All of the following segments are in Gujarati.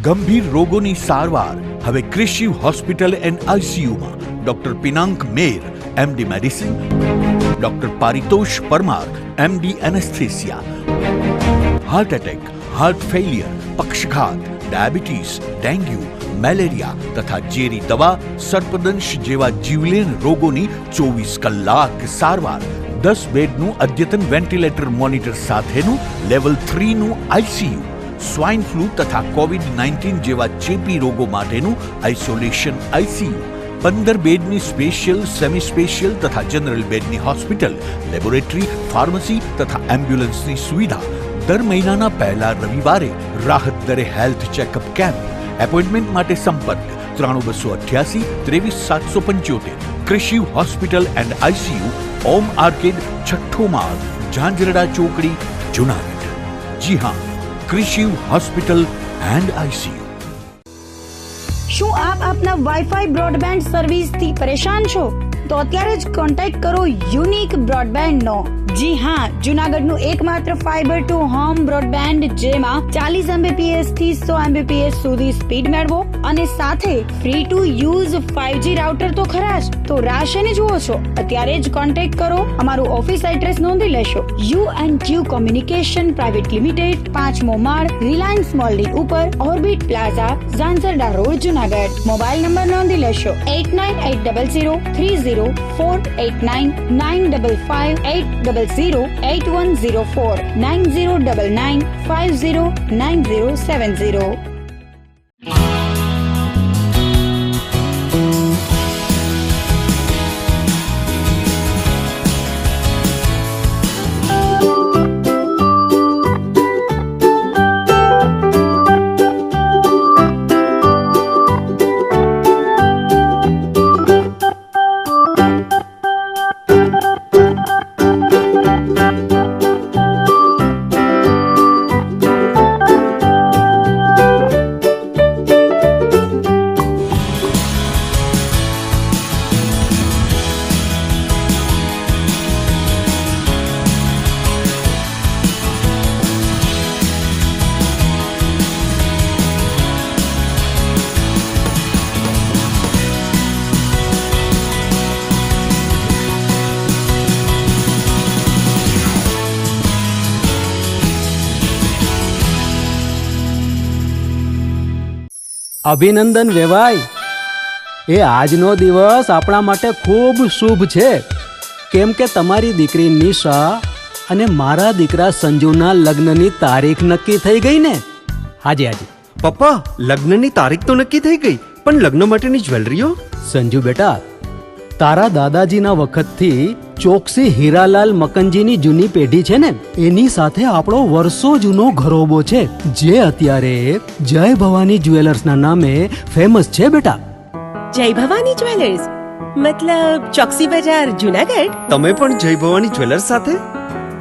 ગંભીર રોગોની સારવાર હવે ક્રિશિવ હોસ્પિટલ એન્ડ આઈસીયુમાં doctor Pinank Mer, MD medicine, doctor Paritosh Parmar, MD anaesthesia, heart attack, heart failure, પક્ષઘાત, ડાયાબિટીસ, ડેન્ગ્યુ, મેલેરિયા તથા ઝેરી દવા, સર્પદંશ જેવા જીવલેણ રોગોની 24 કલાક સારવાર, 10 બેડનું અદ્યતન વેન્ટિલેટર મોનિટર સાથેનું લેવલ 3નું આઈસીયુ, સ્વાઇન ફ્લૂ તથા કોવિડ-19 જેવા ચેપી રોગો માટેનું આઇસોલેશન આઈસીયુ, 15 બેડની સ્પેશિયલ, સેમી સ્પેશિયલ તથા જનરલ બેડની હોસ્પિટલ, લેબોરેટરી, ફાર્મસી તથા એમ્બ્યુલન્સની સુવિધા, દર મહિનાના પહેલા રવિવારે રાહત દરે હેલ્થ ચેકઅપ કેમ્પ. એપોઇન્ટમેન્ટ માટે સંપર્ક 9288 23775. Krishiv hospital and ICU, Om arcade, છઠ્ઠો માળ, ઝાંઝરડા ચોકડી, જુનાગઢ. જી હા, ક્રિશિવ હોસ્પિટલ એન્ડ આઈસીયુ. શું આપ આપના વાઈફાઈ બ્રોડબેન્ડ સર્વિસથી પરેશાન છો? તો અત્યારે જ કોન્ટેક્ટ કરો યુનિક બ્રોડબેન્ડનો. જી હા, જુનાગઢનું એકમાત્ર ફાઈબર ટુ હોમ બ્રોડબેન્ડ, જેમાં 40 Mbps થી 100 Mbps સુધી સ્પીડ મેળવો અને સાથે free to use 5G router તો ખરા જ. તો રાહ શેની જુઓ છો? અત્યારે જ કોન્ટેક્ટ કરો. અમારું ઓફિસ એડ્રેસ નોંધી લેશો. U&Q કોમ્યુનિકેશન પ્રાઇવેટ લિમિટેડ, 5મો માળ, રિલાયન્સ મોલની ઉપર, orbit plaza, Zanzarda road, Junagadh. Mobile number નોંધી લેશો 8980030489 955 908104 9099509070. અભિનંદન વેવાય. એ આજનો દિવસ આપણા માટે ખૂબ શુભ છે, કેમ કે તમારી દીકરી નિશા અને મારા દીકરા સંજુના લગ્નની તારીખ નક્કી થઈ ગઈ ને. હાજી. પપ્પા, લગ્નની તારીખ તો નક્કી થઈ ગઈ, પણ લગ્ન માટેની જ્વેલરીઓ? સંજુ બેટા, તારા દાદાજીના વખતથી ચોકસી હીરાલાલ મકનજીની જૂની પેઢી છે ને, એની સાથે આપણો વર્ષો જૂનો ઘરોબો છે, જે અત્યારે જય ભવાની જ્વેલર્સના નામે ફેમસ છે બેટા. જય ભવાની જ્વેલર્સ મતલબ ચોકસી બજાર, જુનાગઢ? તમે પણ જય ભવાની જ્વેલર્સ સાથે?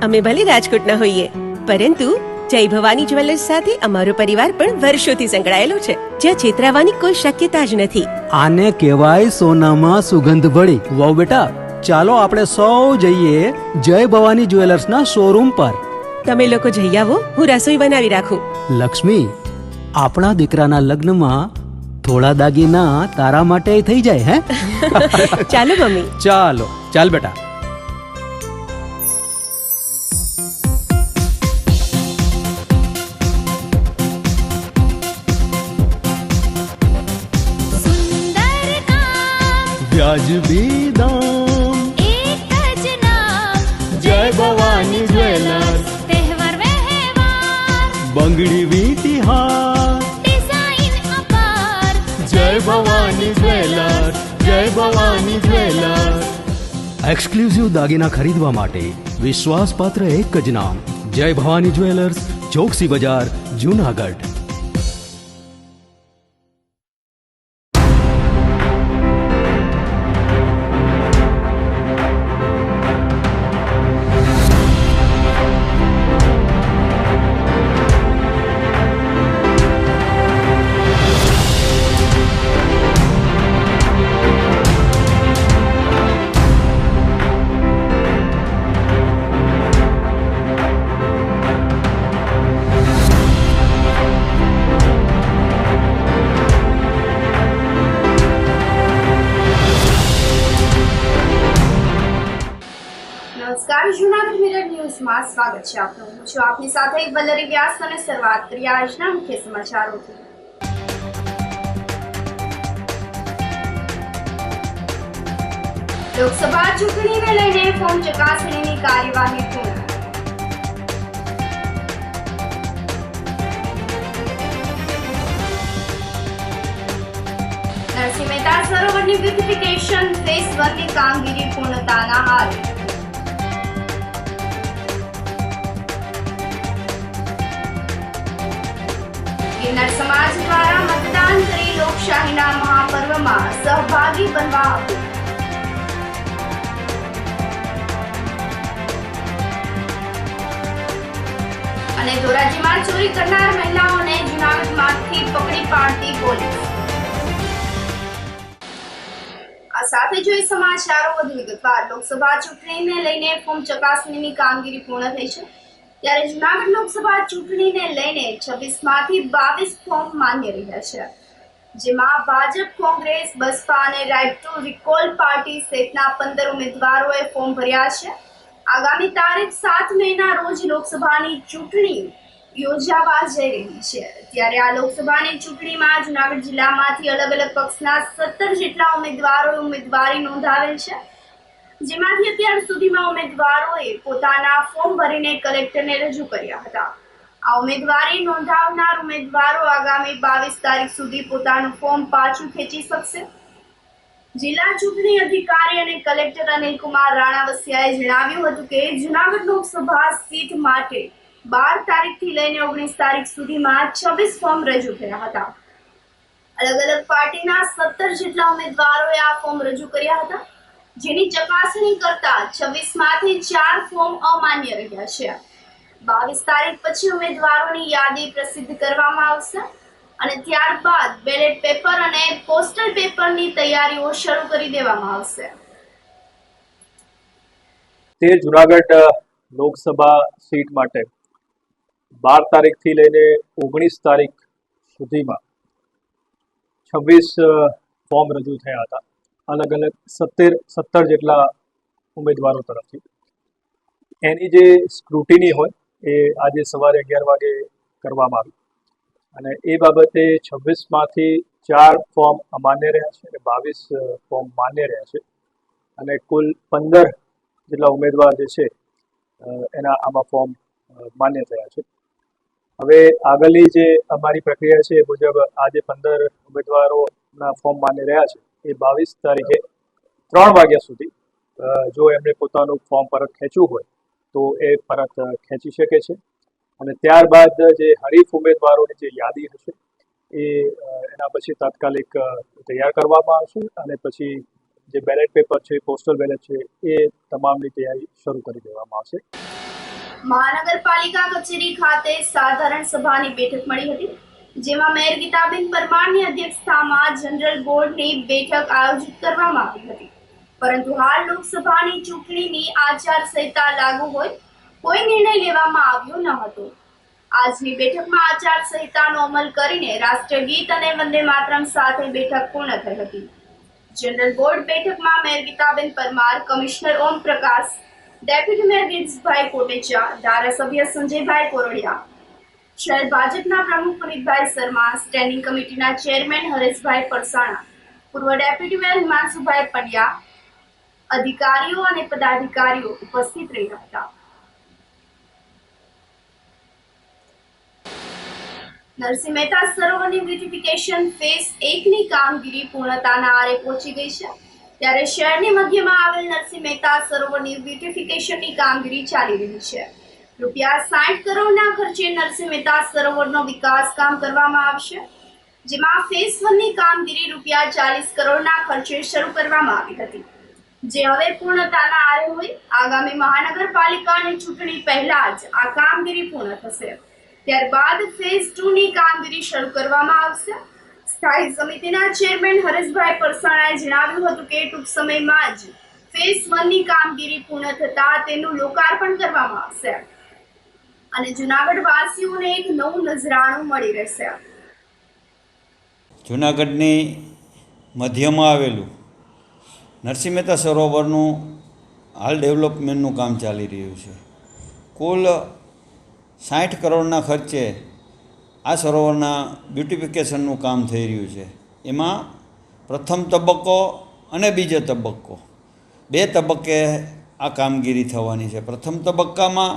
અમે ભલે રાજકોટના હોઈએ, પરંતુ જય ભવાની જ્વેલર્સ સાથે અમારો પરિવાર પણ વર્ષોથી સંકળાયેલો છે, જ્યાં છેતરાવાની કોઈ શક્યતા જ નથી. આને કહેવાય સોનામાં સુગંધ ભળી. વાવ બેટા, ચાલો આપણે સૌ જઈએ જય ભવાની જ્વેલર્સના શોરૂમ પર. તમે લોકો જઈ આવો, હું રસોઈ બનાવી રાખું. લક્ષ્મી, આપણા દીકરાના લગ્નમાં થોડા દાગીના તારા માટે થઈ જાય. હે ચાલો મમ્મી. ચાલ બેટા. વ્યાજબી દામ, એક જ નામ, જય ભવાની જ્વેલર્સ. તહેવાર વ્યવહાર, બંગડી વીટી હાર, ડિઝાઇન અપાર, જય ભવાની જ્વેલર્સ, જય ભવાની જ્વેલર્સ. એક્સક્લુઝિવ દાગીના ખરીદવા માટે વિશ્વાસપાત્ર એક જ નામ, જય ભવાની જ્વેલર્સ, ચોકસી બજાર, જુનાગઢ. નમસ્કાર, જૂનાગઢ મિરર ન્યૂઝમાં સ્વાગત છે આપનું. હું છું આપની સાથે વલ્લરી વ્યાસ અને શરૂઆત કરીએ આજના મુખ્ય સમાચારોથી. લોકસભા ચૂંટણીને લઈને ફોર્મ ચકાસણીની કાર્યવાહી પૂર્ણ. નરસિંહ મહેતા સરોવરની બ્યુટિફિકેશન ફેઝ 1 ની કામગીરી પૂર્ણતાના આરે. ગિરનાર સમાજ દ્વારા મતદાન કરી લોકશાહીના મહાપર્વમાં સહભાગી બનવા આપ્યું. અને ધોરાજીમાં ચોરી કરનાર મહિલાઓને જૂનાગઢમાંથી પકડી પાડતી પોલીસ. આ સાથે જોઈ સમાચારો વધુ વિગતવાર. લોકસભા ચૂંટણીને લઈને ફોર્મ ચકાસણીની કામગીરી પૂર્ણ થઈ છે, ત્યારે જૂનાગઢ લોકસભા ચૂંટણીને લઈને 26 માંથી 22 ફોર્મ માન્ય રહ્યા છે, જેમાં ભાજપ, કોંગ્રેસ, બસપા અને રાઇટ ટુ રિકોલ પાર્ટી સહિતના 15 ઉમેદવારોએ ફોર્મ ભર્યા છે. આગામી તારીખ 7 મેના રોજ લોકસભાની ચૂંટણી યોજાવા જઈ રહી છે, ત્યારે આ લોકસભાની ચૂંટણીમાં જૂનાગઢ જિલ્લામાંથી અલગ અલગ પક્ષના 17 જેટલા ઉમેદવારોએ ઉમેદવારી નોંધાવેલ છે, જેમાંથી અત્યાર સુધીમાં ઉમેદવારોએ પોતાના ફોર્મ ભરીને કલેક્ટરને રજૂ કર્યા હતા. આ ઉમેદવારી નોંધાવનાર ઉમેદવારો આગામી 22 તારીખ સુધી પોતાનું ફોર્મ પાછું ખેંચી શકશે. જિલ્લા ચૂંટણી અધિકારી અને કલેક્ટર અનિલકુમાર રાણાવસિયાએ જણાવ્યું હતું કે જૂનાગઢ લોકસભા સીટ માટે 12 તારીખથી લઈને 19 તારીખ સુધીમાં 26 ફોર્મ રજૂ થયા હતા. અલગ અલગ પાર્ટીના 17 જેટલા ઉમેદવારોએ આ ફોર્મ રજૂ કર્યા હતા, જેની ચકાસણી કરતા 26 માંથી 4 ફોર્મ અમાન્ય રહ્યા છે. 22 તારીખ પછી ઉમેદવારોની યાદી પ્રસિદ્ધ કરવામાં આવશે અને ત્યારબાદ બેલેટ પેપર અને પોસ્ટલ પેપરની તૈયારીઓ શરૂ કરી દેવામાં આવશે. તે જૂનાગઢ લોકસભા સીટ માટે 12 તારીખથી લઈને 19 તારીખ સુધીમાં 26 ફોર્મ રજૂ થયા હતા, અલગ અલગ 17 જેટલા ઉમેદવારો તરફથી. એની જે સ્ક્રુટિની હોય એ આજે સવારે 11 વાગે કરવામાં આવી અને એ બાબતે 26 માંથી 4 ફોર્મ અમાન્ય રહ્યા છે અને 22 ફોર્મ માન્ય રહ્યા છે અને કુલ 15 જેટલા ઉમેદવાર જે છે એના આમાં ફોર્મ માન્ય થયા છે. હવે આગળની જે અમારી પ્રક્રિયા છે એ મુજબ આ જે 15 ઉમેદવારોના ફોર્મ માન્ય રહ્યા છે એ 22 તારીખે 3 વાગ્યા સુધી જો એમને પોતાનું ફોર્મ પરત ખેંચવું હોય તો એ પરત ખેંચી શકે છે અને ત્યારબાદ જે હરીફ ઉમેદવારોની જે યાદી હશે એ એના પછી તાત્કાલિક તૈયાર કરવામાં આવશે અને પછી જે બેલેટ પેપર છે, પોસ્ટલ બેલેટ છે, એ તમામની તૈયારી શરૂ કરી દેવામાં આવશે. મહાનગરપાલિકા કચેરી ખાતે સાધારણ સભાની બેઠક મળી હતી, જેમાં મેયર ગીતાબેન પરમારની અધ્યક્ષતામાં જનરલ બોર્ડની બેઠક આયોજિત કરવામાં આવી હતી, પરંતુ હાલ લોકસભાની ચૂંટણીની આચારસંહિતા લાગુ હોય કોઈ નિર્ણય લેવામાં આવ્યો ન હતો. આજની બેઠકમાં આચારસંહિતાનો અમલ કરીને રાષ્ટ્રીય ગીત અને વંદે માતરમ સાથે બેઠક પૂર્ણ થઈ હતી. જનરલ બોર્ડ બેઠકમાં mayor Gitaben Parmar, commissioner Om Prakash, deputy mayor ગીરીશભાઈ કોટેચા, ધારાસભ્ય સંજયભાઈ કોરડિયા, શહેર ભાજપના પ્રમુખ પુનિતભાઈ શર્મા, સ્ટેન્ડિંગ કમિટીના ચેરમેન હરેશભાઈ પરસાણા, પૂર્વ ડેપ્યુટી મેયર હિમાંશુભાઈ પંડ્યા, અધિકારીઓ અને પદાધિકારીઓ ઉપસ્થિત રહ્યા હતા. નરસિંહ મહેતા સરોવરની બ્યુટિફિકેશન ફેઝ 1 ની કામગીરી પૂર્ણતાના આરે પહોંચી ગઈ છે, ત્યારે શહેરની મધ્યમાં આવેલ નરસિંહ મહેતા સરોવરની બ્યુટિફિકેશનની કામગીરી ચાલી રહી છે. રૂપિયા 60 કરોડના ખર્ચે નરસિંહ મહેતા સરોવરનો વિકાસ કામ કરવામાં આવશે, જેમાં ફેઝ 1 ની કામગીરી રૂપિયા 40 કરોડના ખર્ચે શરૂ કરવામાં આવી હતી, જે હવે પૂર્ણતાના આરે હોય. આગામી મહાનગરપાલિકાની ચૂંટણી પહેલા જ આ કામગીરી પૂર્ણ થશે, ત્યારબાદ ફેઝ 2 ની કામગીરી શરૂ કરવામાં આવશે. સ્થાયી સમિતિના ચેરમેન હરેશભાઈ પરસાણાએ જણાવ્યું હતું કે ટૂંક સમયમાં જ ફેઝ 1 ની કામગીરી પૂર્ણ થતા તેનું લોકાર્પણ કરવામાં આવશે અને જૂનાગઢ વાસીઓને એક નવું નજરાણું મળી રહેશે. જૂનાગઢની મધ્યમાં આવેલું નરસિંહ મહેતા સરોવરનું હાલ ડેવલપમેન્ટનું કામ ચાલી રહ્યું છે. કુલ 60 કરોડના ખર્ચે આ સરોવરના બ્યુટિફિકેશનનું કામ થઈ રહ્યું છે. એમાં પ્રથમ તબક્કો અને બીજો તબક્કો, 2 તબક્કે આ કામગીરી થવાની છે. પ્રથમ તબક્કામાં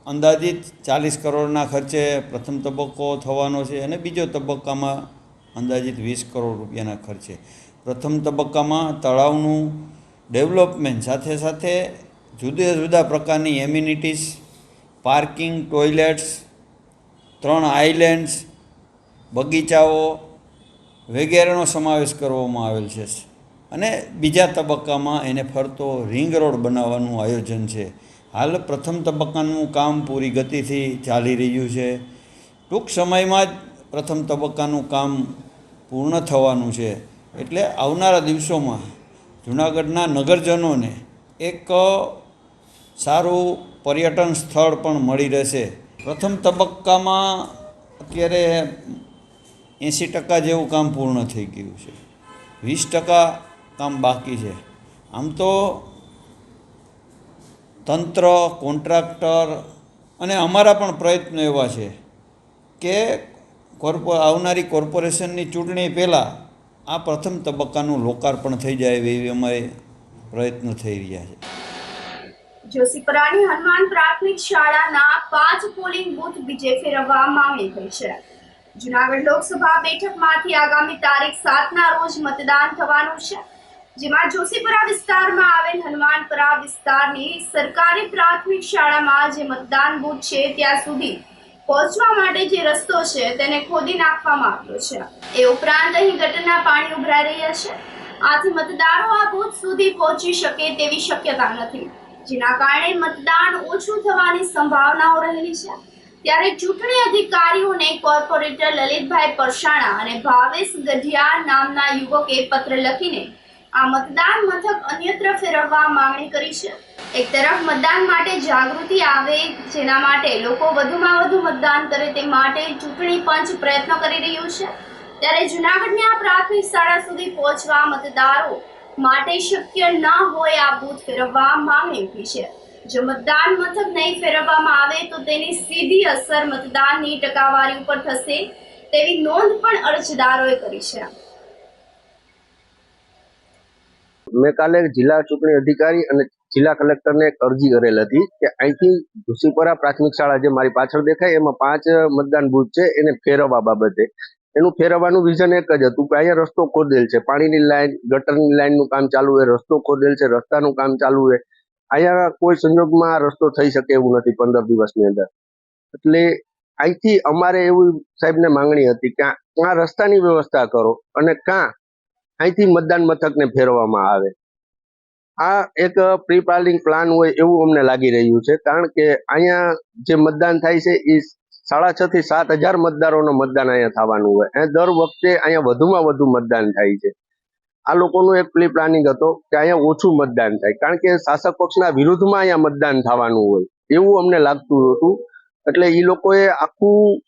અંદાજિત 40 કરોડના ખર્ચે પ્રથમ તબક્કો થવાનો છે અને બીજો તબક્કામાં અંદાજિત 20 કરોડ રૂપિયાના ખર્ચે. પ્રથમ તબક્કામાં તળાવનું ડેવલપમેન્ટ સાથે સાથે જુદા જુદા પ્રકારની એમ્યુનિટીઝ, પાર્કિંગ, ટોયલેટ્સ, 3 આઇલેન્ડ્સ, બગીચાઓ વગેરેનો સમાવેશ કરવામાં આવેલ છે. અને બીજા તબક્કામાં એને ફરતો રિંગ રોડ બનાવવાનું આયોજન છે. હાલ પ્રથમ તબક્કાનું કામ પૂરી ગતિથી ચાલી રહ્યું છે. ટૂંક સમયમાં જ પ્રથમ તબક્કાનું કામ પૂર્ણ થવાનું છે. એટલે આવનારા દિવસોમાં જૂનાગઢના નગરજનોને એક સારું પર્યટન સ્થળ પણ મળી રહેશે. પ્રથમ તબક્કામાં અત્યારે 80% જેવું કામ પૂર્ણ થઈ ગયું છે, 20% કામ બાકી છે. આમ તો તંત્ર, કોન્ટ્રાક્ટર અને અમારા પણ પ્રયત્નો એવા છે કે આવનારી કોર્પોરેશનની ચૂંટણી પહેલાં આ પ્રથમ તબક્કાનું લોકાર્પણ થઈ જાય એવી અમારે પ્રયત્નો થઈ રહ્યા છે. જોશીપરાની હનુમાન પ્રાથમિક શાળાના 5 પોલિંગ બૂથ બીજે ફેરવવા માંગણી થઈ છે. જૂનાગઢ લોકસભા બેઠકમાંથી આગામી તારીખ 7ના રોજ મતદાન થવાનું છે, જેમાં જોશીપરા વિસ્તારમાં આવેલ હનુમાનપરા વિસ્તારની સરકારી પ્રાથમિક શાળામાં જે મતદાન બૂથ છે ત્યાં સુધી પહોંચવા માટે જે રસ્તો છે તેને ખોદી નાખવામાં આવ્યો છે. એ ઉપરાંત અહીં ગટરના પાણી ઉભરાઈ રહ્યા છે. આથી મતદારો આ બૂથ સુધી પહોંચી શકે તેવી શક્યતા નથી, જેના કારણે મતદાન ઓછું થવાની સંભાવનાઓ રહેલી છે. ત્યારે ચૂંટણી અધિકારીઓને કોર્પોરેટર લલિતભાઈ પરસાણા અને ભાવેશ ગઢિયા નામના યુવકે પત્ર લખીને આ મતદાન મથક અન્યત્ર ફેરવવા માંગણી કરી છે. એક તરફ મતદાન માટે જાગૃતિ આવે, જેના માટે લોકો વધુમાં વધુ મતદાન કરે તે માટે ચૂંટણી પંચ પ્રયત્ન કરી રહ્યું છે. ત્યારે જૂનાગઢની આ પ્રાથમિક શાળા સુધી પહોંચવા મતદારો માટે શક્ય ન હોય આ બૂથ ફેરવવા માંગણી ઉઠી છે. જો મતદાન મથક નહીં ફેરવવામાં આવે તો તેની સીધી અસર મતદાનની ટકાવારી ઉપર થશે તેવી નોંધ પણ અરજદારોએ કરી છે. મેં કાલે જિલ્લા ચૂંટણી અધિકારી અને જિલ્લા કલેક્ટરને એક અરજી કરેલ હતી કે અહીંથી જોશીપરા પ્રાથમિક શાળા જે મારી પાછળ દેખાય એમાં 5 મતદાન બૂથ છે એને ફેરવવા બાબતે. એનું ફેરવવાનું વિઝન એક જ હતું કે અહીંયા રસ્તો ખોદેલ છે, પાણીની લાઈન, ગટરની લાઈનનું કામ ચાલુ છે, રસ્તો ખોદેલ છે, રસ્તાનું કામ ચાલુ છે. અહીંયા કોઈ સંજોગમાં આ રસ્તો થઈ શકે એવું નથી 15 દિવસની અંદર. એટલે અહીંથી અમારે એવું સાહેબને માંગણી હતી કે આ રસ્તાની વ્યવસ્થા કરો અને અહીંથી મતદાન મથકને ફેરવવામાં આવે. આ એક પ્રી પ્લાનિંગ પ્લાન હોય એવું અમને લાગી રહ્યું છે, કારણ કે અહીંયા જે મતદાન થાય છે એ 6,500 થી 7,000 મતદારોનું મતદાન અહીંયા થવાનું હોય. દર વખતે અહીંયા વધુમાં વધુ મતદાન થાય છે. આ લોકોનું એક પ્રી પ્લાનિંગ હતો કે અહીંયા ઓછું મતદાન થાય, કારણ કે શાસક પક્ષના વિરુદ્ધમાં અહીંયા મતદાન થવાનું હોય એવું અમને લાગતું હતું. એટલે એ લોકોએ આખું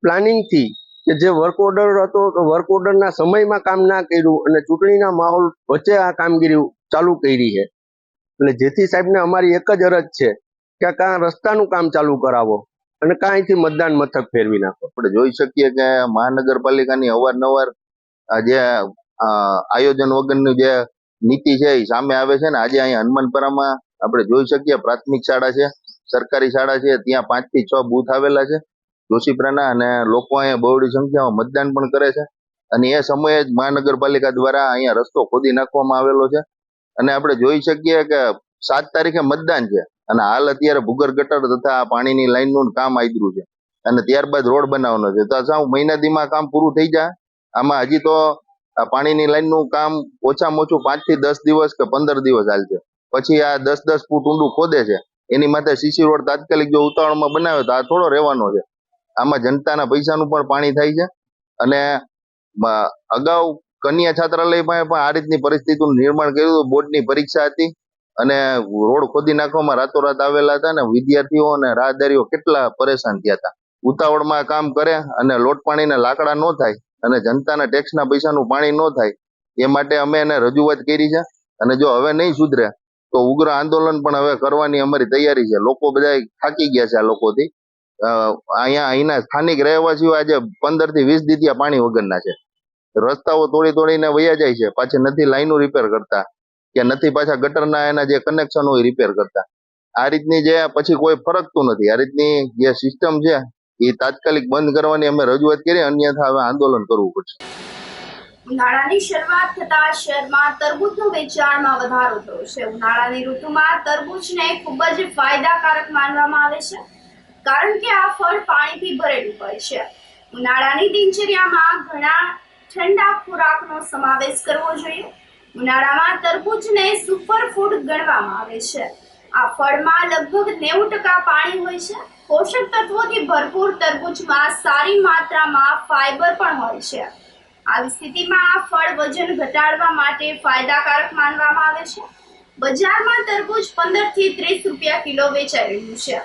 પ્લાનિંગથી કે જે વર્ક ઓર્ડર હતો તો વર્ક ઓર્ડરના સમયમાં કામ ના કર્યું અને ચૂંટણીના માહોલ વચ્ચે આ કામગીરી ચાલુ કરી છે. એટલે જેથી સાહેબને અમારી એક જ અરજ છે કે કાં રસ્તાનું કામ ચાલુ કરાવો અને કાં અહીંથી મતદાન મથક ફેરવી નાખો. આપણે જોઈ શકીએ કે મહાનગરપાલિકાની અવારનવાર જે આયોજન વગરની જે નીતિ છે એ સામે આવે છે ને આજે અહીંયા હનુમાનપરામાં આપણે જોઈ શકીએ પ્રાથમિક શાળા છે, સરકારી શાળા છે, ત્યાં 5 થી 6 બૂથ આવેલા છે જોશીપરાના અને લોકો અહીંયા બહોળી સંખ્યામાં મતદાન પણ કરે છે. અને એ સમયે જ મહાનગરપાલિકા દ્વારા અહીંયા રસ્તો ખોદી નાખવામાં આવેલો છે. અને આપણે જોઈ શકીએ કે 7 તારીખે મતદાન છે અને હાલ અત્યારે ભૂગર્ભ ગટર તથા પાણીની લાઈનનું કામ આદર્યું છે અને ત્યારબાદ રોડ બનાવવાનો છે. તો સાવ મહિનાદીમાં કામ પૂરું થઈ જાય. આમાં હજી તો પાણીની લાઈનનું કામ ઓછામાં ઓછું 5 થી 10 દિવસ કે 15 દિવસ હાલશે. પછી આ 10-10 ફૂટ ઊંડું ખોદે છે, એની માથે સીસી રોડ તાત્કાલિક જો ઉતાવળમાં બનાવે તો આ થોડો રહેવાનો છે. આમાં જનતાના પૈસાનું પણ પાણી થાય છે. અને અગાઉ કન્યા છાત્રાલયમાં પણ આ રીતની પરિસ્થિતિનું નિર્માણ કર્યું હતું. બોર્ડની પરીક્ષા હતી અને રોડ ખોદી નાખવામાં રાતોરાત આવેલા હતા અને વિદ્યાર્થીઓ અને રાહદારીઓ કેટલા પરેશાન થયા હતા. ઉતાવળમાં કામ કરે અને લોટ પાણીના લાકડા ન થાય અને જનતાના ટેક્સના પૈસાનું પાણી ન થાય એ માટે અમે એને રજૂઆત કરી છે. અને જો હવે નહીં સુધરે તો ઉગ્ર આંદોલન પણ હવે કરવાની અમારી તૈયારી છે. લોકો બધા થાકી ગયા છે આ લોકોથી. અહીંના સ્થાનિક રહેવાસીઓ આજે 15 થી 20 દી ત્યાં પાણી વગરના છે. રસ્તાઓ તોડીને વયા જાય છે, પાછી નથી લાઈનો રિપેર કરતા કે નથી પાછા ગટરના એના જે કનેક્શન હોય રિપેર કરતા. આ રીતની જે પછી કોઈ ફરકતું નથી. આ રીતની જે સિસ્ટમ છે એ તાત્કાલિક બંધ કરવાની અમે રજૂઆત કરી, અન્યથા હવે આંદોલન કરવું પડશે. ઉનાળાની શરૂઆત થતા શહેરમાં તરબૂચનું વેચાણમાં વધારો થયો છે. ઉનાળાની ઋતુમાં તરબૂચને ખૂબ જ ફાયદાકારક માનવામાં આવે છે, કારણ કે આ ફળ પાણીથી ભરેલું હોય છે. ઉનાળાની દિનચર્યામાં ઘણા ઠંડા ખોરાકનો સમાવેશ કરવો જોઈએ. ઉનાળામાં તરબૂચને સુપર ફૂડ ગણવામાં આવે છે. આ ફળમાં લગભગ 90% પાણી હોય છે. પોષક તત્વોથી ભરપૂર તરબૂચમાં સારી માત્રામાં ફાઇબર પણ હોય છે. આવી સ્થિતિમાં આ ફળ વજન ઘટાડવા માટે ફાયદાકારક માનવામાં આવે છે. બજારમાં તરબૂચ 15 થી 30 રૂપિયા કિલો વેચાઈ રહ્યું છે,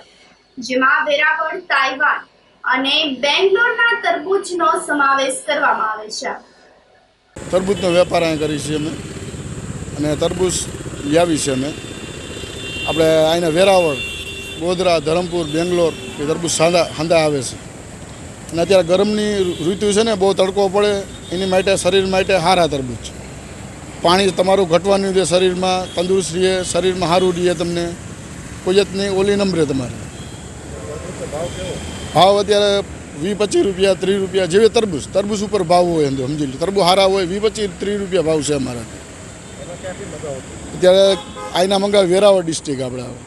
જેમાં વેરાવળ, તાઇવાન અને બેંગ્લોરના તરબૂચનો સમાવેશ કરવામાં આવે છે. તરબૂચનો વેપાર અહીં કરી છે અમે, અને તરબૂચ લાવી છે અમે. આપણે અહીંના વેરાવળ, ગોધરા, ધરમપુર, બેંગ્લોર એ તરબૂચ સાંધા આવે છે. અને અત્યારે ગરમની ઋતુ છે ને, બહુ તડકો પડે એની માટે શરીર માટે સારા તરબૂચ. પાણી તમારું ઘટવાનું રહે શરીરમાં, તંદુરસ્ત રહે, શરીરમાં સારું રહે, તમને કોઈ જાતની ઓલી નમ રહે તમારે. ભાવ અત્યારે 20-25 રૂપિયા, 30 રૂપિયા જેવી તરબૂચ ઉપર ભાવ હોય. એમ સમજી લો, તરબૂચ સારા હોય 20-25-30 રૂપિયા ભાવ છે અમારા. અત્યારે આઈના મંગાવે વેરાવળ ડિસ્ટ્રિક્ટ આપણે આવે,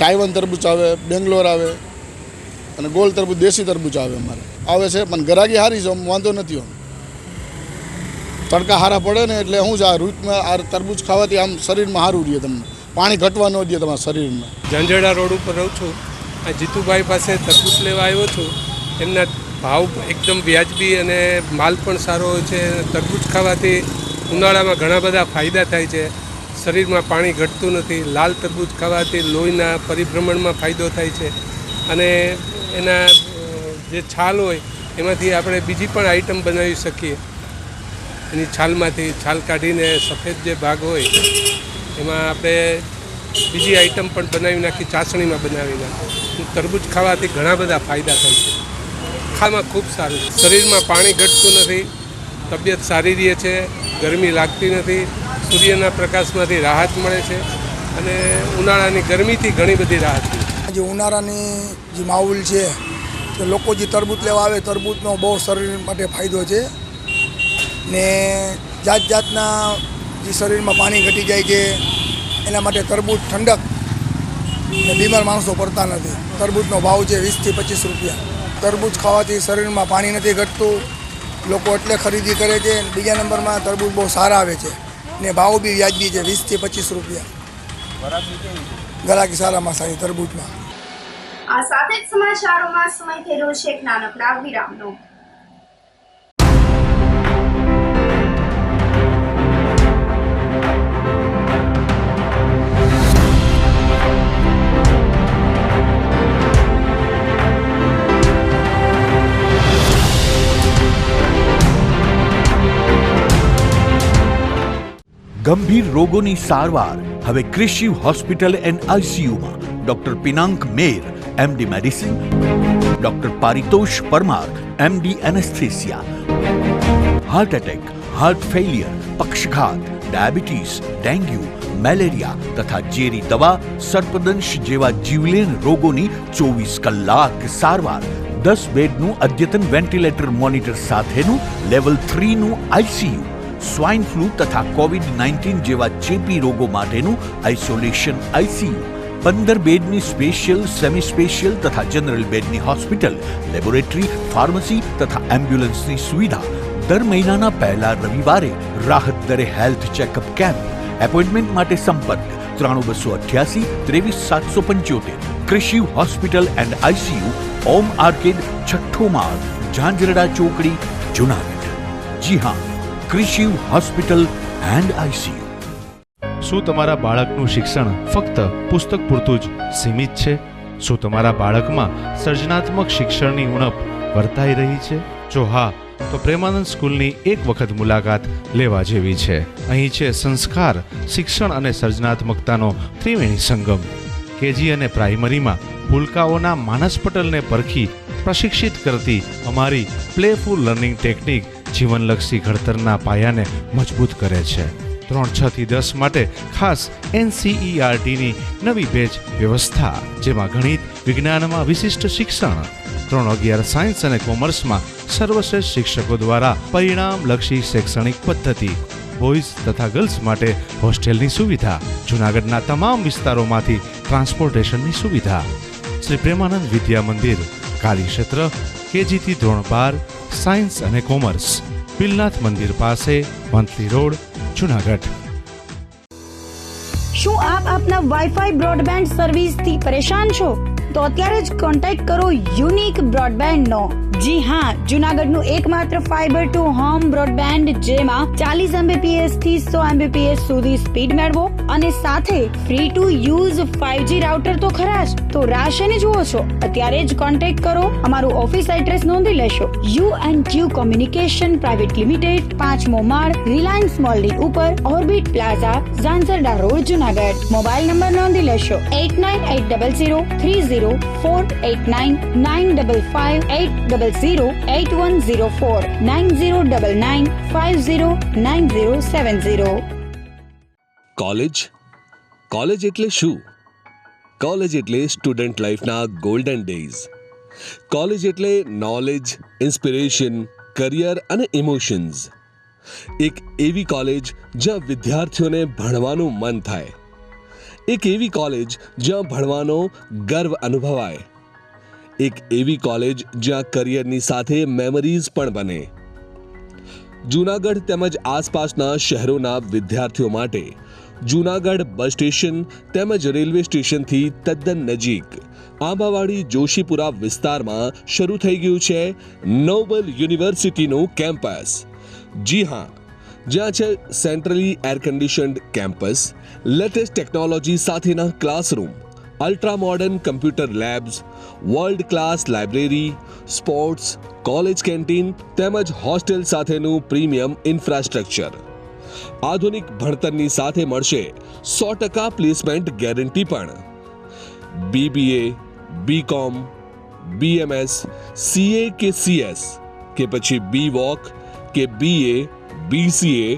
તાઇવાન તરબૂચ આવે, બેંગ્લોર આવે, અને ગોલ તરબૂચ દેશી તરબૂચ આવે અમારે આવે છે. પણ ગરાગી સારી છે, વાંધો નથી. આમ તડકા સારા પડે ને એટલે શું છે, આ ઋતુમાં આ તરબૂચ ખાવાથી આમ શરીરમાં સારું રહે, તમને પાણી ઘટવા ન દે તમારા શરીરમાં. ઝંઝેડા રોડ ઉપર રહું છું. આ જીતુભાઈ પાસે તરબૂચ લેવા આવ્યો છું. એમના ભાવ એકદમ વ્યાજબી અને માલ પણ સારો હોય છે. તરબૂચ ખાવાથી ઉનાળામાં ઘણા બધા ફાયદા થાય છે. શરીરમાં પાણી ઘટતું નથી. લાલ તરબૂચ ખાવાથી લોહીના પરિભ્રમણમાં ફાયદો થાય છે. અને એના જે છાલ હોય એમાંથી આપણે બીજી પણ આઈટમ બનાવી શકીએ. એની છાલમાંથી છાલ કાઢીને સફેદ જે ભાગ હોય એમાં આપણે બીજી આઈટમ પણ બનાવી નાખી, ચાસણીમાં બનાવી નાખી. તરબૂચ ખાવાથી ઘણા બધા ફાયદા થાય છે. ખાવામાં ખૂબ સારું છે. શરીરમાં પાણી ઘટતું નથી, તબિયત સારી રહે છે, ગરમી લાગતી નથી, સૂર્યના પ્રકાશમાંથી રાહત મળે છે અને ઉનાળાની ગરમીથી ઘણી બધી રાહત મળે છે. જે ઉનાળાની જે માહોલ છે તો લોકો જે તરબૂચ લેવા આવે, તરબૂચનો બહુ શરીર માટે ફાયદો છે. ને જાતના જે શરીરમાં પાણી ઘટી જાય છે એના માટે તરબૂચ ઠંડક, ને બીમાર માણસો પડતા નથી. તરબૂચનો ભાવ છે 20 થી 25 રૂપિયા. તરબૂચ ખાવાથી શરીરમાં પાણી નથી ઘટતું, લોકો એટલે ખરીદી કરે છે. બીજા નંબરમાં તરબૂચ બહુ સારા આવે છે ને ભાવ બી વ્યાજબી છે, 20 થી 25 રૂપિયા. ગરાકી સારામાં સારી તરબૂચમાં. આ સાથે જ સમાચારોમાં સમય થઈ રહ્યો છે એક નાનકડા વિરામનો. ગંભીર રોગોની સારવાર હવે કૃષિ હોસ્પિટલ એન્ડ આઈસીયુમાં doctor Pinank Mer, MD medicine, doctor Paritosh Parmar, MD anaesthesia. Heart attack, heart failure, પક્ષઘાત, ડાયાબિટીસ, ડેન્ગ્યુ, મેલેરિયા તથા ઝેરી દવા, સર્પદંશ જેવા જીવલેણ રોગોની 24 કલાક સારવાર. 10 બેડનું અદ્યતન વેન્ટિલેટર મોનિટર સાથેનું લેવલ 3નું આઈસીયુ. સ્વાઇન ફ્લૂ તથા કોવિડ-19 જેવા ચેપી રોગો માટેનું આઇસોલેશન આઈસીયુ. 15 બેડની સ્પેશિયલ, સેમી સ્પેશિયલ તથા જનરલ બેડની હોસ્પિટલ, લેબોરેટરી, ફાર્મસી તથા એમ્બ્યુલન્સની સુવિધા. દર મહિનાના પહેલા રવિવારે રાહત દરે હેલ્થ ચેકઅપ કેમ્પ. એપોઇન્ટમેન્ટ માટે સંપર્ક 9288 23775. કૃષિ hospital and ICU, Om arcade, છઠ્ઠો માળ, ઝાંઝરડા ચોકડી, જુનાગઢ. જી હા, કૃષિ હોસ્પિટલ એન્ડ આઈસીયુ. શું તમારા બાળકનું શિક્ષણ ફક્ત પુસ્તક પૂરતું જ સીમિત છે? શું તમારા બાળકમાં સર્જનાત્મક શિક્ષણની ઉણપ વર્તાઈ રહી છે? જો હા, તો તો પ્રેમાનંદ સ્કૂલની એક વખત મુલાકાત લેવા જેવી છે. અહીં છે સંસ્કાર, શિક્ષણ અને સર્જનાત્મકતાનો ત્રિવેણી સંગમ. કેજી અને પ્રાઇમરીમાં ભૂલકાઓના માનસ પટલને પરખી પ્રશિક્ષિત કરતી અમારી પ્લેફુલ લર્નિંગ ટેકનિક જીવનલક્ષી ઘડતરના પાયાને મજબૂત કરે છે. 3, 6 થી 10 માટે ખાસ NCERTની નવી બેચ વ્યવસ્થા, જેમાં ગણિત વિજ્ઞાનમાં વિશિષ્ટ શિક્ષણ, 3-11 સાયન્સ અને કોમર્સમાં સર્વશ્રેષ્ઠ શિક્ષકો દ્વારા પરિણામલક્ષી શૈક્ષણિક પદ્ધતિ, બોયઝ તથા ગર્લ્સ માટે હોસ્ટેલની સુવિધા, જૂનાગઢના તમામ વિસ્તારોમાંથી ટ્રાન્સપોર્ટેશનની સુવિધા. શ્રી પ્રેમાનંદ વિદ્યા મંદિર, કાર્યક્ષેત્ર KG થી ધોરણ 12, સાયન્સ અને કોમર્સ, પિલનાથ મંદિર પાસે, મંથલી રોડ, જૂનાગઢ. શું આપ આપના વાઈફાઈ બ્રોડબેન્ડ સર્વિસથી પરેશાન છો? તો અત્યારે જ કોન્ટેક્ટ કરો યુનિક બ્રોડબેન્ડનો. જી હા, જૂનાગઢનું એકમાત્ર ફાઈબર ટુ હોમ બ્રોડબેન્ડ, જેમાં 40 Mbps થી 100 Mbps સુધી સ્પીડ મેળવો અને સાથે free to use 5G router તો ખરા જ. તો રાહ શેની જુઓ છો? અત્યારે જ કોન્ટેક્ટ કરો. અમારું ઓફિસ એડ્રેસ નોંધી લેશો. U&Q કોમ્યુનિકેશન પ્રાઇવેટ લિમિટેડ, 5મો માળ, રિલાયન્સ મોલની ઉપર, orbit plaza, Zanzarda road, Junagadh. Mobile number નોંધી લેશો 8980030489 955-800-8104 9099509070. કોલેજ એટલે શું? કોલેજ એટલે સ્ટુડન્ટ લાઈફના ગોલ્ડન ડેઝ. કોલેજ એટલે નોલેજ, ઇન્સ્પિરેશન, કરિયર અને ઇમોશન્સ. એક એવી કોલેજ જ્યાં વિદ્યાર્થીઓને ભણવાનું મન થાય. એક એવી કોલેજ જ્યાં ભણવાનો ગર્વ અનુભવાય. એક એવી કોલેજ જ્યાં કરિયરની સાથે મેમરીઝ પણ બને. જૂનાગઢ તેમજ આસપાસના શહેરોના વિદ્યાર્થીઓ માટે જૂનાગઢ બસ સ્ટેશન તેમજ રેલવે સ્ટેશનથી તદ્દન નજીક આંબાવાડી જોશીપુરા વિસ્તારમાં શરૂ થઈ ગયું છે નોબલ યુનિવર્સિટીનું કેમ્પસ. જી હા, જ્યાં છે centrally air conditioned campus, latest technology સાથેના classroom, ultra modern computer labs, world class library, sports, college canteen તેમજ હોસ્ટેલ સાથેનું પ્રીમિયમ ઇન્ફ્રાસ્ટ્રક્ચર. આધુનિક ભણતરની સાથે મળશે 100% પ્લેસમેન્ટ ગેરંટી પણ. BBA, BCom, BMS, CA કે CS કે પછી BVoc કે BA, BCA,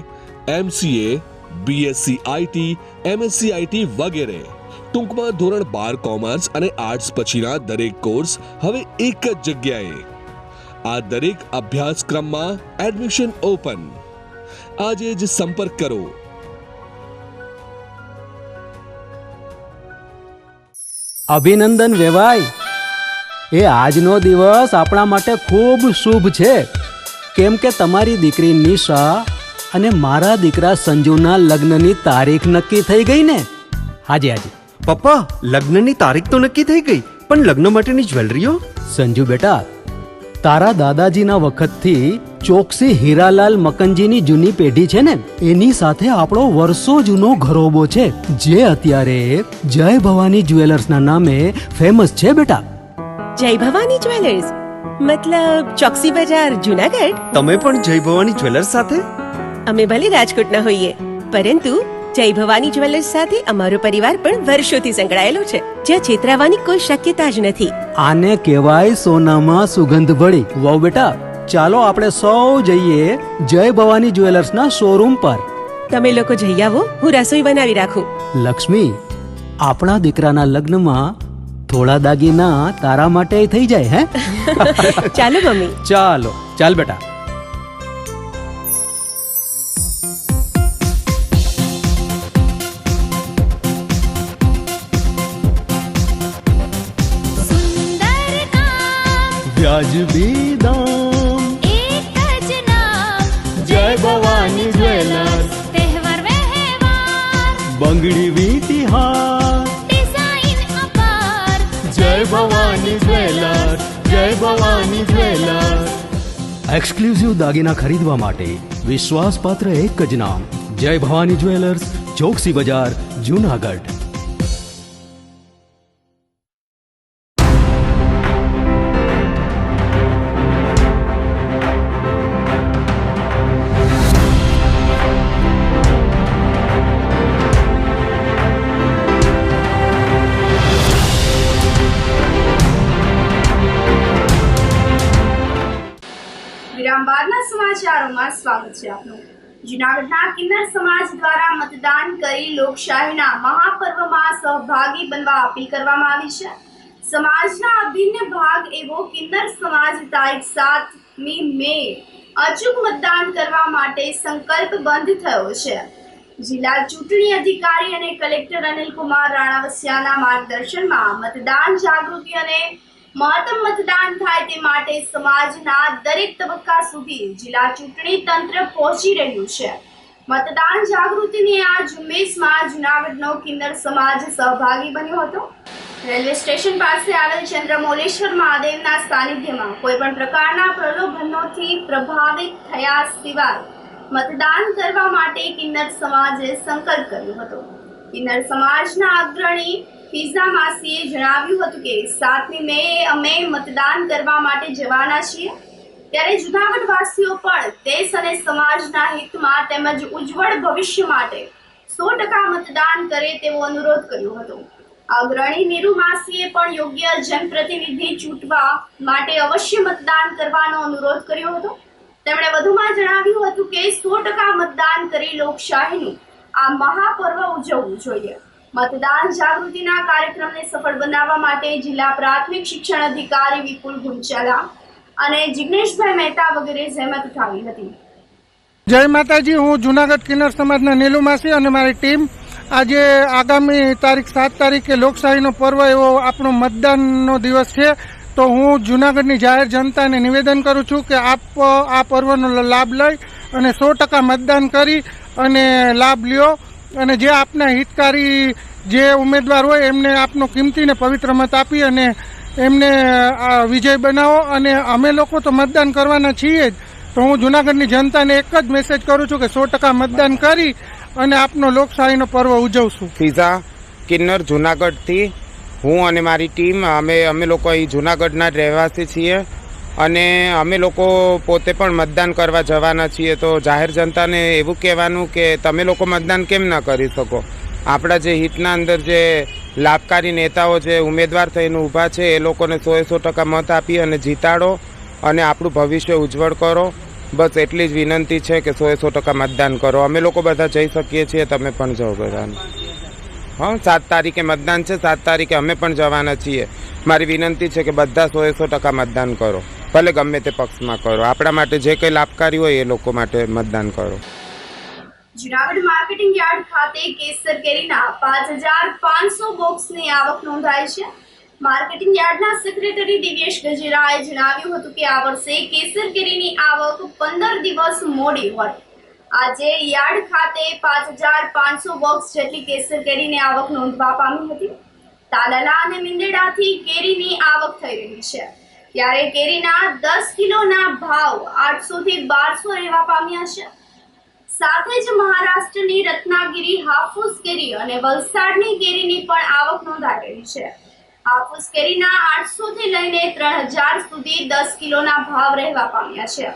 MCA, BSc IT, MSc IT વગેરે. ટૂંકમાં ધોરણ 12 કોમર્સ અને આર્ટ્સ પછીના દરેક કોર્સ હવે એક જ જગ્યાએ. આ દરેક અભ્યાસક્રમમાં એડમિશન ઓપન. આજે જ સંપર્ક કરો. અભિનંદન વેવાઈ. એ આજનો દિવસ આપણા માટે ખૂબ શુભ છે, કેમ કે તમારી દીકરી નિશા અને મારા દીકરા સંજુના લગ્નની તારીખ નક્કી થઈ ગઈ ને. હાજી હાજી પપ્પા, લગ્નની તારીખ તો નક્કી થઈ ગઈ, પણ લગ્ન માટેની જ્વેલરીઓ? સંજુ બેટા, તારા દાદાજીના વખતથી ચોકસી હીરાલાલ મકનજીની જૂની પેઢી છે ને, એની સાથે આપણો વર્ષો જૂનો ઘરોબો છે, જે અત્યારે જય ભવાની જ્વેલર્સના નામે ફેમસ છે બેટા. જય ભવાની જ્વેલર્સ મતલબ ચોકસી બજાર, જૂનાગઢ? તમે પણ જય ભવાની જ્વેલર્સ સાથે? અમે ભલે રાજકોટના હોઈએ, પરંતુ જય ભવાની જ્વેલર્સ સાથે અમારો પરિવાર પણ વર્ષોથી સંકળાયેલો છે, જ્યાં છેતરાવાની કોઈ શક્યતા જ નથી. આને કહેવાય સોનામાં સુગંધ ભળી. વહુ બેટા, ચાલો આપણે સૌ જઈએ જય ભવાની જ્વેલર્સના શોરૂમ પર. તમે લોકો જઈ આવો, હું રસોઈ બનાવી રાખું. લક્ષ્મી, આપણા દીકરાના લગ્નમાં થોડા દાગીના તારા માટે થઈ જાય. હે ચાલો મમ્મી. ચાલો ચાલ બેટા. વ્યાજબી દામ, એક જ નામ, જય ભવાની જ્વેલર્સ. તહેવાર વ્યવહાર, બંગડી વીટી હાર, ડિઝાઇન અપાર, જય ભવાની જ્વેલર્સ, જય ભવાની જ્વેલર્સ. એક્સક્લુઝિવ દાગીના ખરીદવા માટે વિશ્વાસપાત્ર એક જ નામ, જય ભવાની જ્વેલર્સ, ચોકસી બજાર, જૂનાગઢ. ત્યારબાદના સમાચારોમાં સ્વાગત છે આપનું। જૂનાગઢના કિન્નર સમાજ દ્વારા મતદાન કરી લોકશાહીના મહાપર્વમાં સહભાગી બનવા અપીલ કરવામાં આવી છે। સમાજના અભિન્ન ભાગ એવો કિન્નર સમાજ તારીખ 7મી મે અચૂક મતદાન કરવા માટે સંકલ્પબદ્ધ થયો છે। જિલ્લા ચૂંટણી અધિકારી અને કલેક્ટર અનિલકુમાર રાણાવસિયાના માર્ગદર્શનમાં મતદાન જાગૃતિ અને મહત્તમ મતદાન થાય તે માટે સમાજના દરેક તબક્કા સુધી જિલ્લા ચૂંટણી તંત્ર પહોંચી રહ્યું છે। મતદાન જાગૃતિની આ ઝુંબેશમાં જૂનાગઢનો કિન્નર સમાજ સહભાગી બન્યો હતો। રેલવે સ્ટેશન પાસે આવેલ ચંદ્રમૌલેશ્વર મહાદેવના સાનિધ્યમાં કોઈપણ પ્રકારના પ્રલોભનોથી પ્રભાવિત થયા સિવાય મતદાન કરવા માટે કિન્નર સમાજે સંકલ્પ કર્યો હતો। કિન્નર સમાજના અગ્રણી ફિઝા માસીએ જણાવ્યું હતું કે 7મી મે અમે મતદાન કરવા માટે જવાના છીએ, ત્યારે જૂનાગઢવાસીઓ પણ દેશ અને સમાજના હિતમાં તેમજ ઉજ્જવળ ભવિષ્ય માટે 100% મતદાન કરે તેવો અનુરોધ કર્યો હતો। અગ્રણી નીરુ માસીએ પણ યોગ્ય જનપ્રતિનિધિ ચૂંટવા માટે અવશ્ય મતદાન કરવાનો અનુરોધ કર્યો હતો। તેમણે વધુમાં જણાવ્યું હતું કે 100% મતદાન કરી લોકશાહીનું આ મહાપર્વ ઉજવવું જોઈએ। મતદાન જાગૃતિના કાર્યક્રમને સફળ બનાવવા માટે જિલ્લા પ્રાથમિક શિક્ષણ અધિકારી વિપુલ ગુંચાલા અને જિગ્નેશભાઈ મહેતા વગેરે જહેમત ઉઠાવી હતી। જય માતાજી, હું જૂનાગઢ કિન્નર સમાજના નીલુ માસી અને મારી ટીમ આજે આગામી તારીખ 7 તારીખે લોકશાહીનો પર્વ એવો આપણો મતદાનનો દિવસ છે, તો હું જૂનાગઢની જાહેર જનતાને નિવેદન કરું છું કે આપ આ પર્વનો લાભ લઈ અને 100% મતદાન કરી અને લાભ લ્યો અને જે આપના હિતકારી જે ઉમેદવાર હોય એમને આપનો કિંમતી ને પવિત્ર મત આપી અને એમને વિજય બનાવો। અને અમે લોકો તો મતદાન કરવાના છીએ જ, તો હું જૂનાગઢની જનતાને એક જ મેસેજ કરું છું કે 100% મતદાન કરી અને આપનો લોકશાહીનો પર્વ ઉજવશું। ફિઝા કિન્નર જૂનાગઢથી હું અને મારી ટીમ અમે લોકો અહીં જૂનાગઢના રહેવાસી છીએ અને અમે લોકો પોતે પણ મતદાન કરવા જવાના છીએ। તો જાહેર જનતાને એવું કહેવાનું કે તમે લોકો મતદાન કેમ ન કરી શકો? આપણા જે હિતના અંદર જે લાભકારી નેતાઓ જે ઉમેદવાર થઈને ઊભા છે એ લોકોને 100% મત આપી અને જીતાડો અને આપણું ભવિષ્ય ઉજ્જવળ કરો। બસ એટલી જ વિનંતી છે કે 100% મતદાન કરો। અમે લોકો બધા જઈ શકીએ છીએ, તમે પણ જાઓ બધાને। હા, 7 તારીખે મતદાન છે, 7 તારીખે અમે પણ જવાના છીએ। મારી વિનંતી છે કે બધા 100% મતદાન કરો, ભલે ગમે તે પક્ષમાં કરો। આપણા માટે જે કંઈ લાભકારી હોય એ લોકો માટે મતદાન કરો। જૂનાગઢ માર્કેટિંગ યાર્ડ ખાતે કેસર કેરીના 5500 બોક્સની આવક નોંધાઈ છે। માર્કેટિંગ યાર્ડના સેક્રેટરી દિવ્યેશ ગજેરાએ જણાવ્યું હતું કે આ વર્ષે કેસર કેરીની આવક 15 દિવસ મોડી હોય। આજે યાર્ડ ખાતે 5500 બોક્સ જેટલી કેસર કેરીની આવક નોંધવા પામી હતી। તાલાલા અને મિંદેડાથી કેરીની આવક થઈ રહી છે, ત્યારે કેરીના 10 કિલોના ભાવ 800 થી 1200 રહેવા પામ્યા છે। સાથે જ મહારાષ્ટ્રની રત્નાગીરી હાફૂસ કેરી અને વલસાડની કેરીની પણ આવક નોંધાઈ રહી છે। હાફૂસ કેરીના 800 થી લઈને 3000 સુધી 10 કિલોના ભાવ રહેવા પામ્યા છે।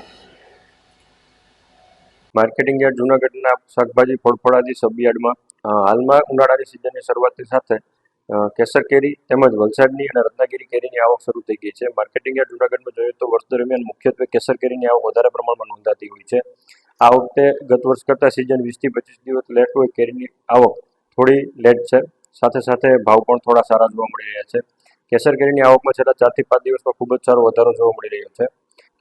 માર્કેટિંગ યાર્ડ જૂનાગઢના શાકભાજી ફળફળાદી સબયાર્ડમાં હાલમાં ઉનાળાની સિઝનની શરૂઆતની સાથે કેસર કેરી તેમજ વલસાડની અને રત્નાગીરી કેરીની આવક શરૂ થઈ ગઈ છે। માર્કેટિંગ યાર્ડ જૂનાગઢમાં જોઈએ તો વર્ષ દરમિયાન મુખ્યત્વે કેસર કેરીની આવક વધારે પ્રમાણમાં નોંધાતી હોય છે। આ વખતે ગત વર્ષ કરતાં સિઝન 20 થી 25 દિવસ લેટ હોય, કેરીની આવક થોડી લેટ છે, સાથે સાથે ભાવ પણ થોડા સારા જોવા મળી રહ્યા છે। કેસર કેરીની આવકમાં છેલ્લા 4 થી 5 દિવસમાં ખૂબ જ સારો વધારો જોવા મળી રહ્યો છે।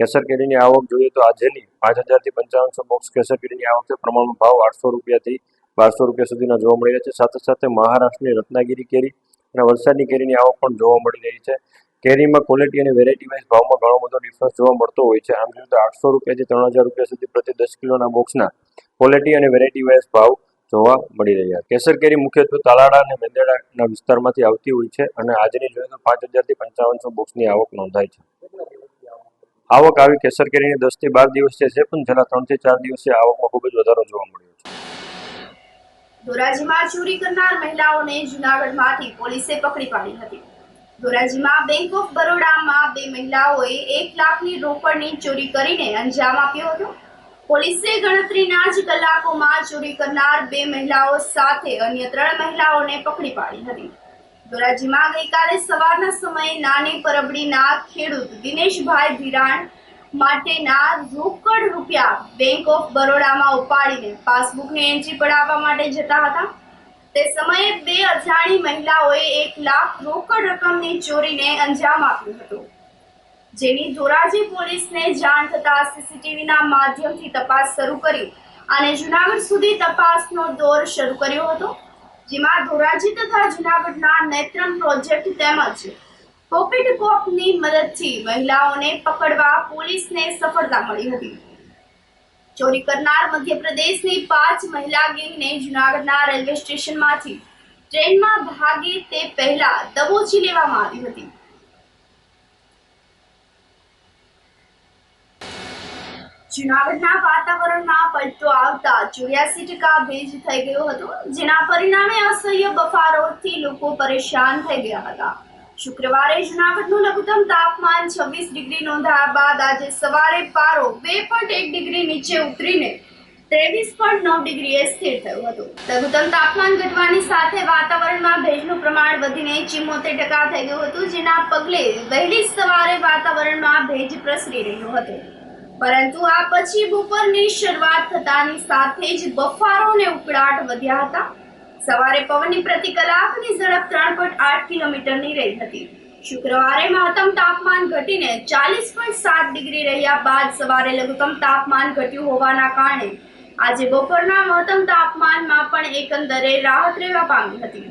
કેસર કેરીની આવક જોઈએ તો આજની 5000 થી 5500 બોક્સ કેસર કેરીની આવક છે, પ્રમાણમાં ભાવ 800 રૂપિયાથી 1200 રૂપિયા સુધીના જોવા મળી રહ્યા છે। સાથે સાથે મહારાષ્ટ્રની રત્નાગીરી કેરી અને વલસાડની કેરીની આવક પણ જોવા મળી રહી છે। કેરીમાં ક્વોલિટી અને વેરાયટી વાઇઝ ભાવમાં ઘણો બધો ડિફરન્સ જોવા મળતો હોય છે। આમ જોઈએ તો 800 રૂપિયાથી 3000 રૂપિયા સુધી પ્રતિ 10 કિલોના બોક્સના ક્વોલિટી અને વેરાયટી વાઇઝ ભાવ જોવા મળી રહ્યા। કેસર કેરી મુખ્યત્વે તાલાળા અને મેંદેડાના વિસ્તારમાંથી આવતી હોય છે અને આજની જોઈએ તો 5000 થી 5500 બોક્સની આવક નોંધાઈ છે। આવક આવી કેસર કેરીની 10 થી 12 દિવસ છે, પણ છેલ્લા 3 થી 4 દિવસથી આવકમાં ખૂબ જ વધારો જોવા મળ્યો છે। ધોરાજીમાં ચોરી કરનાર મહિલાઓને જૂનાગઢમાંથી પોલીસે પકડી પાડી હતી। ધોરાજીમાં બેંક ઓફ બરોડામાં 2 મહિલાઓએ 1 લાખની રોકડની ચોરી કરીને અંજામ આપ્યો હતો। પોલીસે ગણતરીના જ કલાકોમાં ચોરી કરનાર 2 મહિલાઓ સાથે અન્ય 3 મહિલાઓને પકડી પાડી હતી। ધોરાજીમાં ગઈકાલે સવારના સમયે નાની પરબડીના ખેડૂત દિનેશભાઈ ભીરાણ માટેના રોકડ રૂપિયા બેંક ઓફ બરોડામાં ઉપાડીને પાસબુકની એન્ટ્રી પડાવવા માટે જતા હતા તે સમયે બે અજાણી મહિલાઓએ 1 લાખ રોકડ રકમની ચોરીને અંજામ આપ્યું હતું, જેની ધોરાજી પોલીસને જાણ થતા સીસીટીવીના માધ્યમથી તપાસ શરૂ કરી અને જૂનાગઢ સુધી તપાસનો દોર શરૂ કર્યો હતો, જેમાં ધોરાજી તથા જૂનાગઢના નેત્રમ પ્રોજેક્ટ તેમજ પોકેટ કોપની મદદથી મહિલાઓને પકડવા પોલીસને સફળતા મળી હતી. ચોરી કરનાર મધ્યપ્રદેશની 5 મહિલા ગેંગને જૂનાગઢના રેલવે સ્ટેશનમાંથી ટ્રેનમાં ભાગે તે પહેલા દબોચી લેવામાં આવી હતી. જૂનાગઢના વાતાવરણમાં પલટો આવતા 84% ભેજ થઈ ગયો હતો, જેના પરિણામે અસહ્ય બફારોથી લોકો પરેશાન થઈ ગયા હતા. શુક્રવારે જૂનાગઢનું લઘુત્તમ તાપમાન 26 ડિગ્રી નોંધાયા બાદ આજે સવારે પારો 2.1 ડિગ્રી નીચે ઉતરીને 23.9 ડિગ્રીએ સ્થિર થયો હતો. લઘુત્તમ તાપમાન ઘટવાની સાથે વાતાવરણમાં ભેજનું પ્રમાણ વધીને 74% થઈ ગયું હતું, જેના પગલે વહેલી સવારે વાતાવરણમાં ભેજ પ્રસરી રહ્યો હતો. પરંતુ આ પછી બપોરની શરૂઆત થતાની સાથે જ બફારો અને ઉકળાટ વધ્યા હતા. સવારે પવનની પ્રતિ કલાકની ઝડપ 3.8 કિલોમીટરની રહી હતી. શુક્રવારે મહત્તમ તાપમાન ઘટીને 40.7 ડિગ્રી રહ્યા બાદ સવારે લઘુત્તમ તાપમાન ઘટ્યું હોવાના કારણે આજે બપોરના મહત્તમ તાપમાનમાં પણ એકંદરે રાહત રહેવા પામી હતી.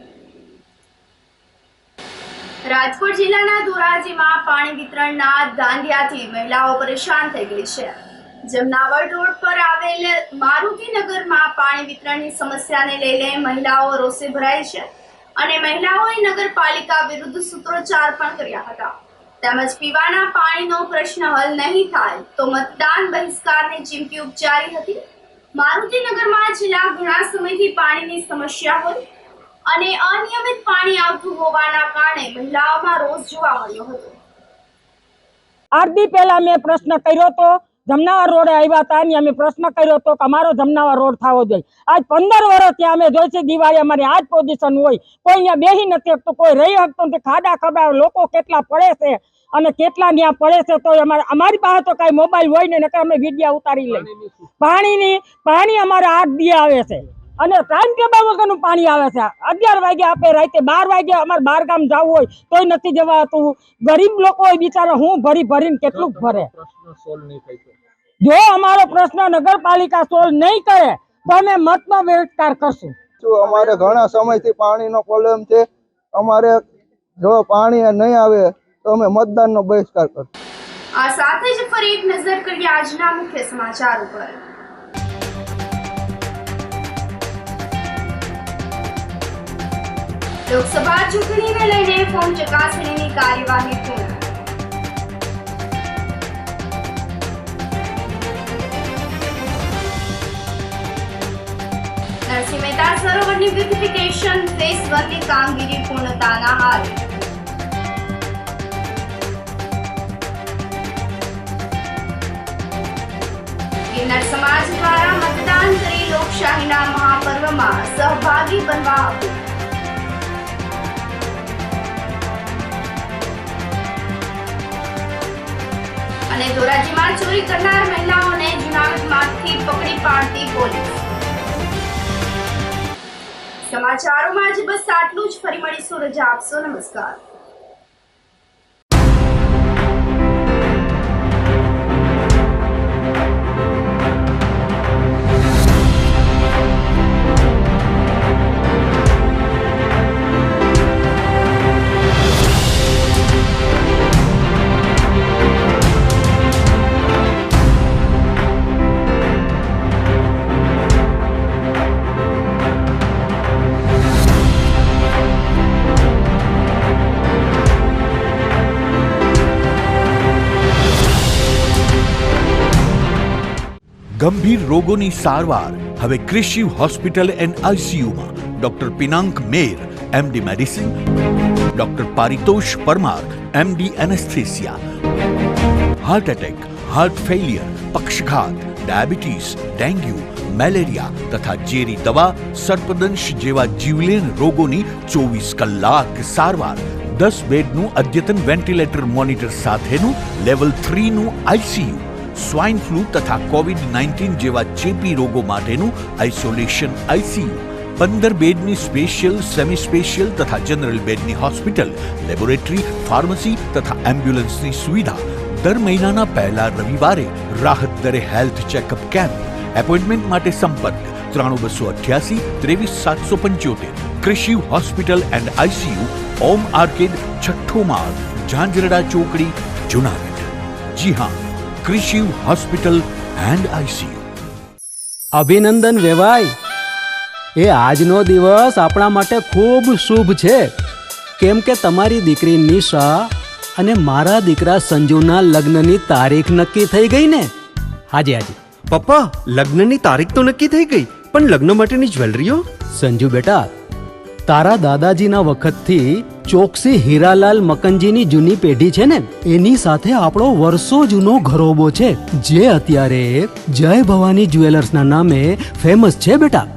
રાજકોટ જિલ્લાના ધોરાજીમાં પાણી વિતરણના ધાંધિયાથી મહિલાઓ પરેશાન થઈ ગઈ છે. જમનાવડ રોડ પર આવેલ મારુતિનગરમાં પાણી વિતરણની સમસ્યાને લઈને મહિલાઓ રોષે ભરાઈ છે અને મહિલાઓએ નગરપાલિકા વિરુદ્ધ સૂત્રોચ્ચાર પણ કર્યા હતા. તેમજ પીવાના પાણીનો પ્રશ્ન હલ નહીં થાય તો મતદાન બહિષ્કારની ચીમકી ઉચ્ચારી હતી. મારુતિનગરમાં છેલ્લા ઘણા સમયથી પાણીની સમસ્યા હોય અને અનિયમિત પાણી આવતું હોવાના કારણે મહિલાઓમાં રોષ જોવા મળ્યો હતો. આરતી પહેલા મેં પ્રશ્ન કર્યો તો જમનાવર રોડે આવ્યા હતા અને અમે પ્રશ્ન કર્યો હતો કે અમારો જમનાવર રોડ થવો જોઈએ. આજ 15 વર્ષથી અમે જોઈ છે દિવાળી અમારી આ જ પોઝિશન હોય, કોઈ અહીંયા બેસી નથી શકતું, કોઈ રહી શકતું નથી. ખાડા ખડા લોકો કેટલા પડે છે અને કેટલા ત્યાં પડે છે તો અમારી પાસે તો કાંઈ મોબાઈલ હોય ને નકર અમે વિડીયો ઉતારી લઈએ. પાણી અમારે 8 દી આવે છે અને ટાઈમ ટેબલ વગરનું પાણી આવે છે. 11 વાગે આપણે રાતે 12 વાગે અમારે બહાર ગામ જવું હોય તોય નથી જવાતું. ગરીબ લોકો હોય બિચારા હું ભરીને કેટલું ભરે. જો અમારો પ્રશ્ન નગરપાલિકા સોલ્વ નહીં કરે તો અમે મતનો બહિષ્કાર કરશું. અમારે ઘણા સમયથી પાણીનો પ્રોબ્લેમ છે. અમારે જો પાણી નહીં આવે તો અમે મતદાનનો બહિષ્કાર કરશું. આ સાથે જ ફરી એક નજર કરીએ આજના મુખ્ય સમાચાર ઉપર. લોકસભા ચૂંટણીને લઈને ફોર્મ ચકાસણીની કાર્યવાહી પૂર્ણ. નરસિંહ મહેતા સરોવરની બ્યુટિફિકેશન ફેઝ 1 ની કામગીરી પૂર્ણતાના હાલે. ગિરનાર સમાજ દ્વારા મતદાન કરી લોકશાહીના મહાપર્વમાં સહભાગી બનવા અપીલ. અને ધોરાજીમાં ચોરી કરનાર મહિલાઓને જૂનાગઢમાંથી પકડી પાડતી પોલીસ. સમાચારોમાં આજે બસ આટલું જ. ફરી મળીશું. રજા આપશો. નમસ્કાર. ગંભીર રોગોની સારવાર હવે કૃષિ હોસ્પિટલ એન્ડ આઈસીયુમાં doctor Pinank Mer MD medicine, doctor Paritosh Parmar MD anaesthesia, heart attack, heart failure, પક્ષઘાત, ડાયાબિટીસ, ડેન્ગ્યુ, મેલેરિયા તથા ઝેરી દવા, સર્પદંશ જેવા જીવલેણ રોગોની 24 કલાક સારવાર. 10 બેડનું અદ્યતન વેન્ટિલેટર મોનિટર સાથેનું લેવલ 3નું આઈસીયુ, સ્વાઇન ફ્લૂ તથા કોવિડ-19 જેવા ચેપી રોગો માટેનું આઇસોલેશન આઈસીયુ, 15 બેડની સ્પેશિયલ, સેમી સ્પેશિયલ તથા જનરલ બેડની હોસ્પિટલ, લેબોરેટરી, ફાર્મસી તથા એમ્બ્યુલન્સની સુવિધા. દર મહિનાના પહેલા રવિવારે રાહત દરે હેલ્થ ચેકઅપ કેમ્પ. એપોઇન્ટમેન્ટ માટે સંપર્ક 9288 23775. કૃષિ hospital and ICU, Om arcade, છઠ્ઠો માળ, ઝાંઝરડા ચોકડી, જુનાગઢ. જી હા, કૃષિ હોસ્પિટલ એન્ડ આઈસીયુ. અભિનંદન વેવાય. એ આજનો દિવસ આપણા માટે ખૂબ શુભ છે, કેમ કે તમારી દીકરી નિશા અને મારા દીકરા સંજુના લગ્નની તારીખ નક્કી થઈ ગઈ ને. હાજી હાજી પપ્પા, લગ્નની તારીખ તો નક્કી થઈ ગઈ, પણ લગ્ન માટેની જ્વેલરીઓ? સંજુ બેટા, તારા દાદાજીના વખતથી ચોકસી હીરાલાલ મકનજીની જૂની પેઢી છે ને, એની સાથે આપણો વર્ષો જૂનો ઘરોબો છે, જે અત્યારે જય ભવાની જ્વેલર્સના નામે ફેમસ છે બેટા.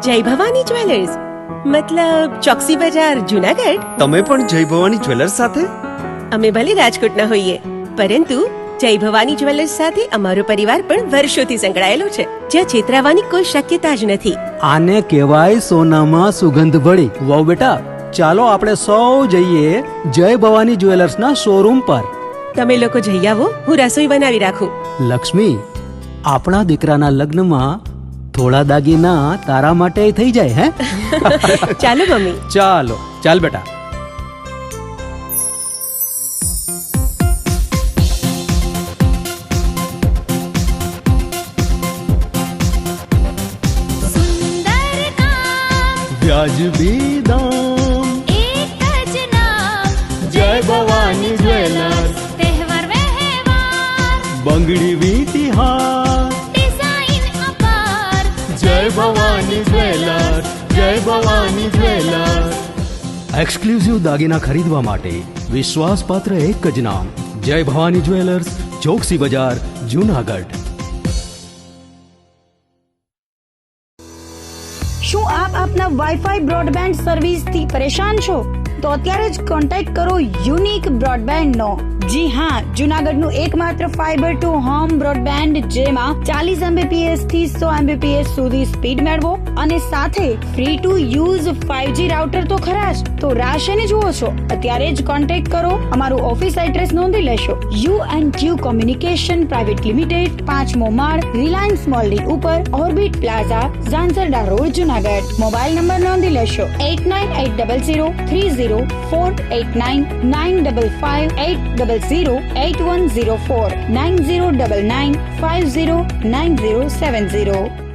જય ભવાની જ્વેલર્સ મતલબ ચોકસી બજાર, જુનાગઢ? તમે પણ જય ભવાની જ્વેલર્સ સાથે? અમે ભલે રાજકોટના હોઈએ, પરંતુ જય ભવાની જ્વેલર્સ સાથે અમારો પરિવાર પણ વર્ષોથી સંકળાયેલો છે, જ્યાં છેતરાવાની કોઈ શક્યતા જ નથી. આને કહેવાય સોનામાં સુગંધ ભળી. વાવ બેટા, ચાલો આપણે સૌ જઈએ જય ભવાની જ્વેલર્સના શોરૂમ પર. તમે લોકો જઈ આવો, હું રસોઈ બનાવી રાખું. લક્ષ્મી, આપણા દીકરાના લગ્નમાં થોડા દાગીના તારા માટે થઈ જાય. હે ચાલો મમ્મી. ચાલો ચાલ બેટા. વ્યાજબી દામ, એક જ નામ, જય ભવાની જ્વેલર્સ. તહેવાર વ્યવહાર, બંગડી વીંટી હાર, ડિઝાઇન અપાર, જય ભવાની જ્વેલર્સ, જય ભવાની જ્વેલર્સ. એક્સક્લુઝિવ દાગીના ખરીદવા માટે વિશ્વાસપાત્ર એક જ નામ, જય ભવાની જ્વેલર્સ, ચોકસી બજાર, જુનાગઢ. શું આપ આપના વાઈફાઈ બ્રોડબેન્ડ સર્વિસથી પરેશાન છો? તો અત્યારે જ કોન્ટેક્ટ કરો યુનિક બ્રોડબેન્ડનો. જી હા, જુનાગઢનું એકમાત્ર ફાઈબર ટુ હોમ બ્રોડબેન્ડ, જેમાં 40 Mbps થી 100 Mbps સુધી સ્પીડ મેળવો અને સાથે free to use 5G router તો ખરા જ. તો રાહ શેને જુઓ છો? અત્યારે જ કોન્ટેક્ટ કરો. અમારું ઓફિસ એડ્રેસ નોંધી લેશો. U&Q કોમ્યુનિકેશન પ્રાઇવેટ લિમિટેડ, 5મો માળ, રિલાયન્સ મોલની ઉપર, orbit plaza, Zanzarda road, Junagadh. Mobile number નોંધી લેશો 8980030489 95580808104 9099509070.